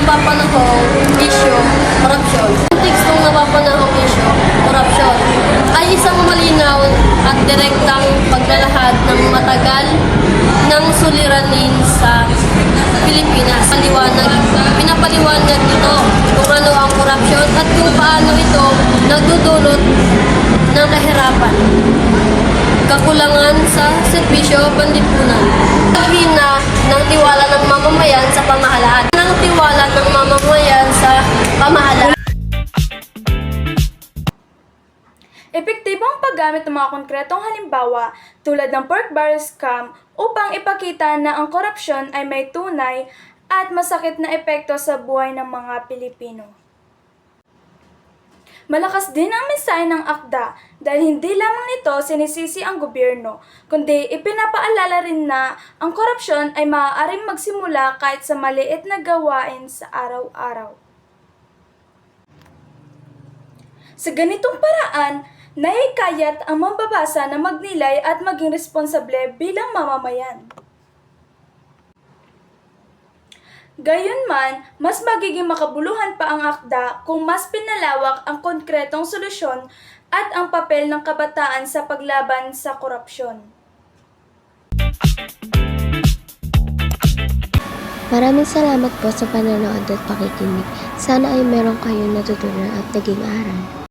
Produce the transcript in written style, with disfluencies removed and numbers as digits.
napapanahong issue, korupsyon. Context ng napapanahong issue, korupsyon, ay isang malinaw at direktang paglalahad ng matagal ng suliranin sa Pilipinas. Pinapaliwanag ito kung ano ang korupsyon at kung paano ito nagdudulot ng kahirapan, kakulangan sa serbisyo panlipunan, paghina ng tiwala ng mamamayan sa pamahalaan, ng tiwala ng mamamayan sa pamahalaan. Epektibong paggamit ng mga konkretong halimbawa tulad ng pork barrel scam upang ipakita na ang korupsyon ay may tunay at masakit na epekto sa buhay ng mga Pilipino. Malakas din ang mensahe ng akda dahil hindi lamang nito sinisisi ang gobyerno, kundi ipinapaalala rin na ang korupsyon ay maaaring magsimula kahit sa maliit na gawain sa araw-araw. Sa ganitong paraan, nahihikayat ang mambabasa na magnilay at maging responsable bilang mamamayan. Gayunman, mas magiging makabuluhan pa ang akda kung mas pinalawak ang konkretong solusyon at ang papel ng kabataan sa paglaban sa korupsyon. Maraming salamat po sa panonood at pakikinig. Sana ay meron kayong natutunan at naging aral.